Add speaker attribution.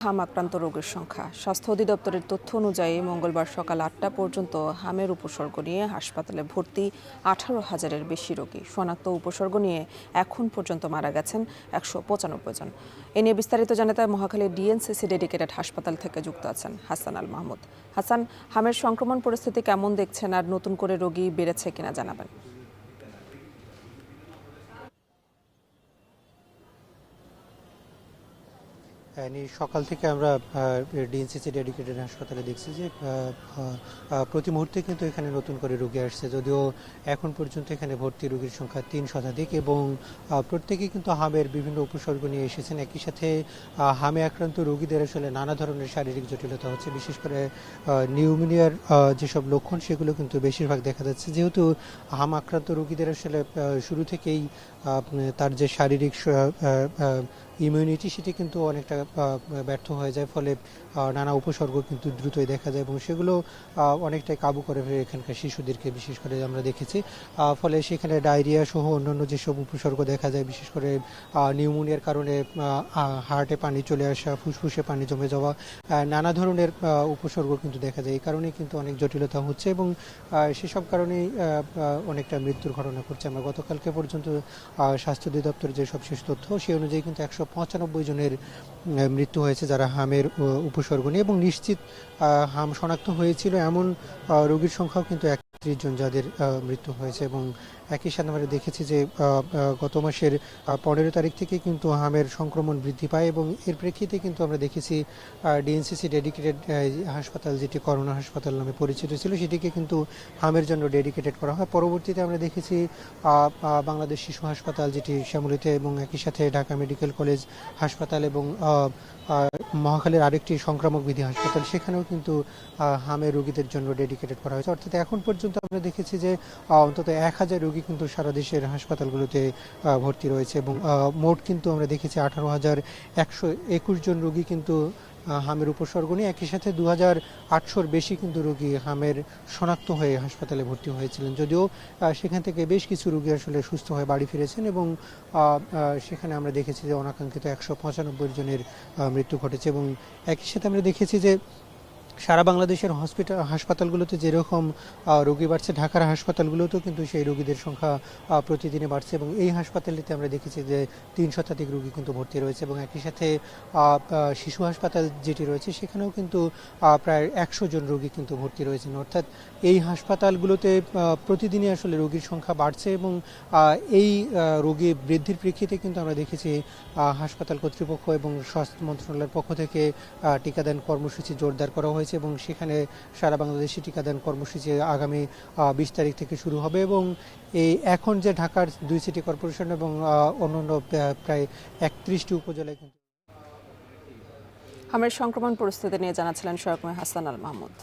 Speaker 1: হাম আক্রান্ত রোগীর সংখ্যা। স্বাস্থ্য অধিদপ্তরের তথ্য অনুযায়ী মঙ্গলবার সকাল ৮টা পর্যন্ত হামের উপসর্গ নিয়ে হাসপাতালে ভর্তি ১৮,০০০-এর বেশি রোগী। শনাক্ত উপসর্গ নিয়ে এখন পর্যন্ত মারা গেছেন ১৯৫ জন। এ নিয়ে বিস্তারিত জানাতে মহাখালীর ডিএনসিসি ডেডিকেটেড হাসপাতাল থেকে যুক্ত আছেন হাসান আল মাহমুদ। হাসান, হামের সংক্রমণ পরিস্থিতি কেমন দেখছেন আর নতুন করে রোগী বেড়েছে কিনা জানাবেন।
Speaker 2: সকাল থেকে আমরা ডিএনসিসি ডেডিকেটেড হাসপাতালে দেখছি যে প্রতি মুহূর্তে কিন্তু এখানে নতুন করে রোগী আসছে, যদিও এখন পর্যন্ত এখানে ভর্তি রোগীর সংখ্যা ৩ শতাধিক এবং প্রত্যেকে কিন্তু হামের বিভিন্ন উপসর্গ নিয়ে এসেছেন। একই সাথে হামে আক্রান্ত রোগীদের আসলে নানা ধরনের শারীরিক জটিলতা হচ্ছে, বিশেষ করে নিউমোনিয়ার যেসব লক্ষণ সেগুলো কিন্তু বেশিরভাগ দেখা যাচ্ছে। যেহেতু হাম আক্রান্ত রোগীদের আসলে শুরু থেকেই তার যে শারীরিক ইমিউনিটি সেটি কিন্তু অনেকটা ব্যর্থ হয়ে যায়, ফলে নানা উপসর্গ কিন্তু দ্রুতই দেখা যায় এবং সেগুলো অনেকটাই কাবু করে ফেলে এখানকার শিশুদেরকে, বিশেষ করে আমরা দেখেছি। ফলে সেখানে ডায়রিয়া সহ অন্যান্য যেসব উপসর্গ দেখা যায়, বিশেষ করে নিউমোনিয়ার কারণে হার্টে পানি চলে আসা, ফুসফুসে পানি জমে যাওয়া, নানা ধরনের উপসর্গ কিন্তু দেখা যায়। এই কারণেই কিন্তু অনেক জটিলতা হচ্ছে এবং সেসব কারণেই অনেকটা মৃত্যুর ঘটনা ঘটছে। আমরা গতকালকে পর্যন্ত স্বাস্থ্য অধিদপ্তরের যে সবশেষ তথ্য সেই অনুযায়ী কিন্তু ১৯৫ জনের মৃত্যু হয়েছে যারা হামের উপসর্গ নিয়ে, এবং নিশ্চিত হাম শনাক্ত হয়েছিল এমন রোগীর সংখ্যাও কিন্তু ৩১ জন যাদের মৃত্যু হয়েছে। এবং একই সাথে আমরা দেখেছি যে গত মাসের ১৫ তারিখ থেকে কিন্তু হামের সংক্রমণ বৃদ্ধি পায় এবং এর প্রেক্ষিতে কিন্তু আমরা দেখেছি ডিএনসিসি ডেডিকেটেড হাসপাতাল, যেটি করোনা হাসপাতাল নামে পরিচিত ছিল, সেটিকে কিন্তু হামের জন্য ডেডিকেটেড করা হয়। পরবর্তীতে আমরা দেখেছি বাংলাদেশ শিশু হাসপাতাল, যেটি শ্যামলীতে, এবং একই সাথে ঢাকা মেডিকেল কলেজ হাসপাতাল এবং মহাখালীর আরেকটি সংক্রামক বিধি হাসপাতাল, সেখানেও কিন্তু হামের রোগীদের জন্য ডেডিকেটেড করা হয়েছে। অর্থাৎ এখন পর্যন্ত আমরা দেখেছি যে অন্তত ১,০০০ রোগী কিন্তু সারা দেশের হাসপাতালগুলোতে ভর্তি রয়েছে এবং মোট কিন্তু আমরা দেখেছি ১৮,১২১ জন রোগী কিন্তু হামের উপসর্গ নিয়ে। একই সাথে ২,৮০০-র বেশি কিন্তু রোগী হামের শনাক্ত হয়ে হাসপাতালে ভর্তি হয়েছিলেন, যদিও সেখান থেকে বেশ কিছু রোগী আসলে সুস্থ হয়ে বাড়ি ফিরেছেন এবং সেখানে আমরা দেখেছি যে অনাকাঙ্ক্ষিত ১৯৫ জনের মৃত্যু ঘটেছে। এবং একই সাথে আমরা দেখেছি যে সারা বাংলাদেশের হাসপাতালগুলোতে যেরকম রোগী বাড়ছে, ঢাকার হাসপাতালগুলোতেও কিন্তু সেই রোগীদের সংখ্যা প্রতিদিনে বাড়ছে এবং এই হাসপাতালটিতে আমরা দেখেছি যে ৩ শতাধিক রোগী কিন্তু ভর্তি রয়েছে। এবং একই সাথে শিশু হাসপাতাল যেটি রয়েছে সেখানেও কিন্তু প্রায় ১০০ জন রোগী কিন্তু ভর্তি রয়েছেন। অর্থাৎ এই হাসপাতালগুলোতে প্রতিদিনই আসলে রোগীর সংখ্যা বাড়ছে এবং এই রোগী বৃদ্ধির প্রেক্ষিতে কিন্তু আমরা দেখেছি হাসপাতাল কর্তৃপক্ষ এবং স্বাস্থ্য মন্ত্রণালয়ের পক্ষ থেকে টিকাদান কর্মসূচি জোরদার করা হয়েছে এবং সেখানে সারা বাংলাদেশে টিকাদান কর্মসূচি আগামী ২০ তারিখ থেকে শুরু হবে। এবং এই এখন যে ঢাকার ২ সিটি কর্পোরেশন এবং অন্যান্য প্রায় ৩১টি উপজেলায় কিন্তু
Speaker 1: হামের সংক্রমণ পরিস্থিতি নিয়ে জানাচ্ছিলেন সহকর্মী হাসান আল মাহমুদ।